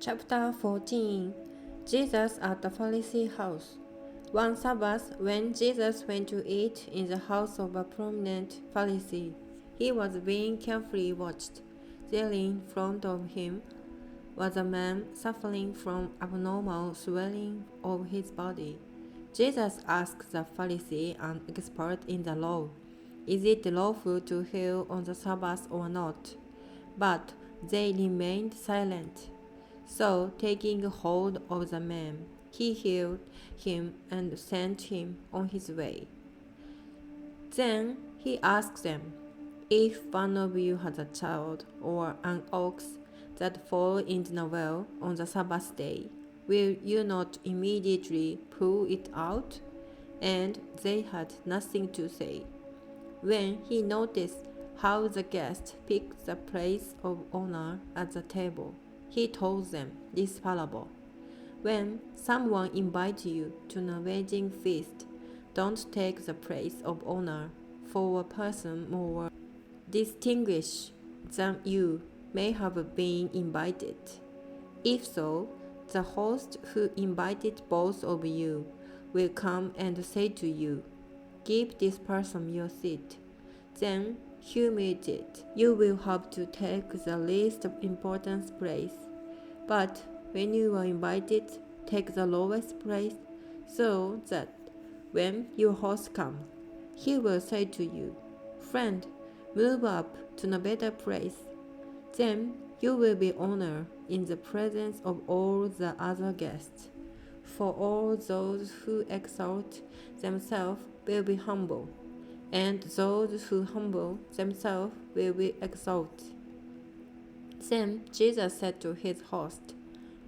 Chapter 14. Jesus at the Pharisee house. One Sabbath, when Jesus went to eat in the house of a prominent Pharisee, he was being carefully watched. There in front of him was a man suffering from abnormal swelling of his body. Jesus asked the Pharisee, an expert in the law, "Is it lawful to heal on the Sabbath or not?" But they remained silent. So, taking hold of the man, he healed him and sent him on his way. Then he asked them, "If one of you has a child or an ox that falls into the well on the Sabbath day, will you not immediately pull it out?" And they had nothing to say. When he noticed how the guests picked the place of honor at the table, he told them this parable. When someone invites you to a wedding feast, don't take the place of honor for a person more distinguished than you may have been invited. If so, the host who invited both of you will come and say to you, "Give this person your seat." Then, humiliated, you will have to take the least important place. But when you are invited, take the lowest place, so that when your host comes, he will say to you, "Friend, move up to a better place." Then you will be honored in the presence of all the other guests. For all those who exalt themselves will be humble, and those who humble themselves will be exalted. Then Jesus said to his host,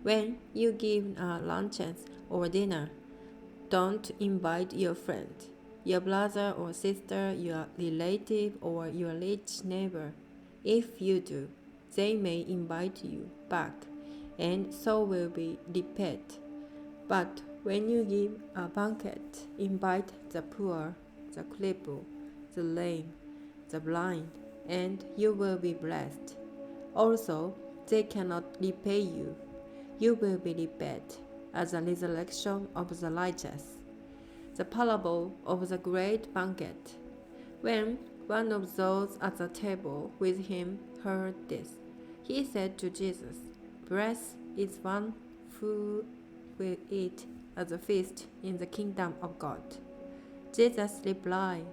"When you give a luncheon or dinner, don't invite your friend, your brother or sister, your relative, or your rich neighbor. If you do, they may invite you back, and so will be repaid. But when you give a banquet, invite the poor, the crippled, the lame, the blind, and you will be blessed. Also, they cannot repay you. You will be repaid as a resurrection of the righteous." The parable of the great banquet. When one of those at the table with him heard this, he said to Jesus, "Blessed is one who will eat at the feast in the kingdom of God." Jesus replied,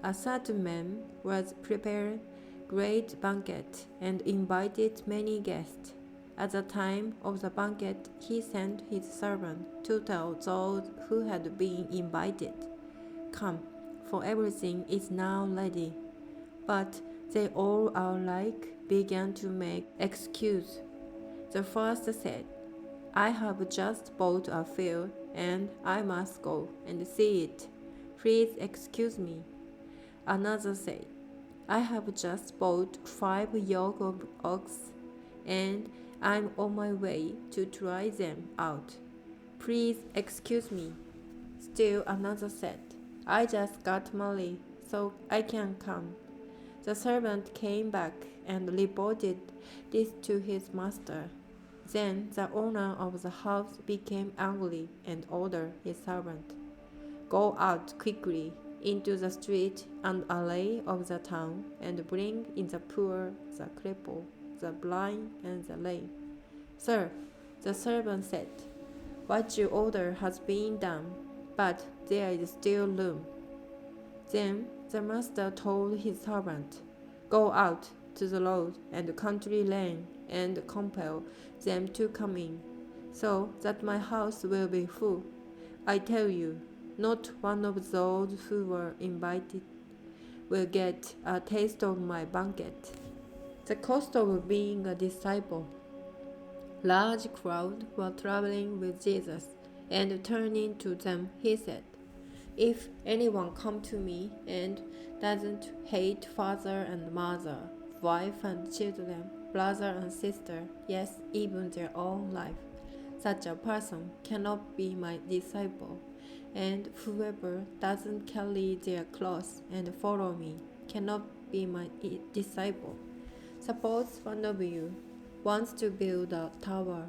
"A certain man was preparing great banquet and invited many guests. At the time of the banquet, he sent his servant to tell those who had been invited, 'Come, for everything is now ready.' But they all alike began to make excuses. The first said, 'I have just bought a field, and I must go and see it. Please excuse me.' Another said, 'I have just bought 5 yoke of ox, and I'm on my way to try them out. Please excuse me.' Still another said, 'I just got married, so I can't come.' The servant came back and reported this to his master. Then the owner of the house became angry and ordered his servant, 'Go out quickly into the street and alley of the town, and bring in the poor, the crippled, the blind, and the lame.' 'Sir,' the servant said, 'what you order has been done, but there is still room.' Then the master told his servant, 'Go out to the road and country lane and compel them to come in, so that my house will be full. I tell you, not one of those who were invited will get a taste of my banquet.'" The cost of being a disciple. Large crowds were traveling with Jesus, and turning to them, he said, "If anyone comes to me and doesn't hate father and mother, wife and children, brother and sister, yes, even their own life, such a person cannot be my disciple. And whoever doesn't carry their cross and follow me cannot be my disciple. Suppose one of you wants to build a tower.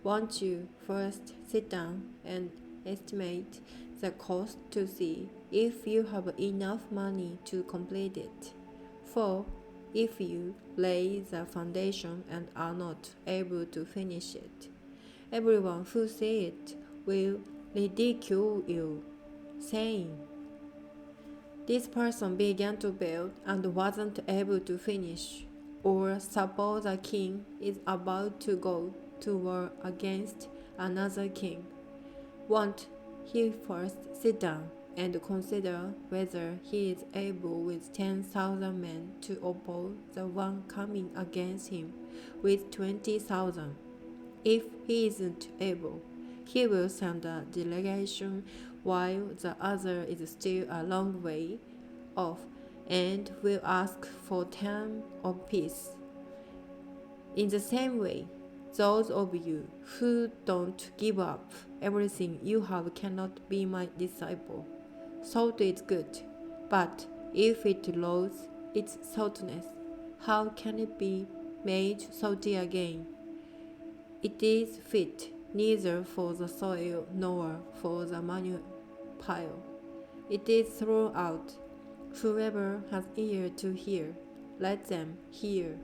Won't you first sit down and estimate the cost to see if you have enough money to complete it? For if you lay the foundation and are not able to finish it, everyone who sees it will ridicule you, saying, "This person began to build and wasn't able to finish." Or suppose a king is about to go to war against another king. Won't he first sit down and consider whether he is able with 10,000 men to oppose the one coming against him with 20,000? If he isn't able, he will send a delegation while the other is still a long way off and will ask for terms of peace. In the same way, those of you who don't give up everything you have cannot be my disciple. Salt is good, but if it loses its saltness, how can it be made salty again? It is fit neither for the soil nor for the manure pile. It is thrown out. Whoever has ear to hear, let them hear.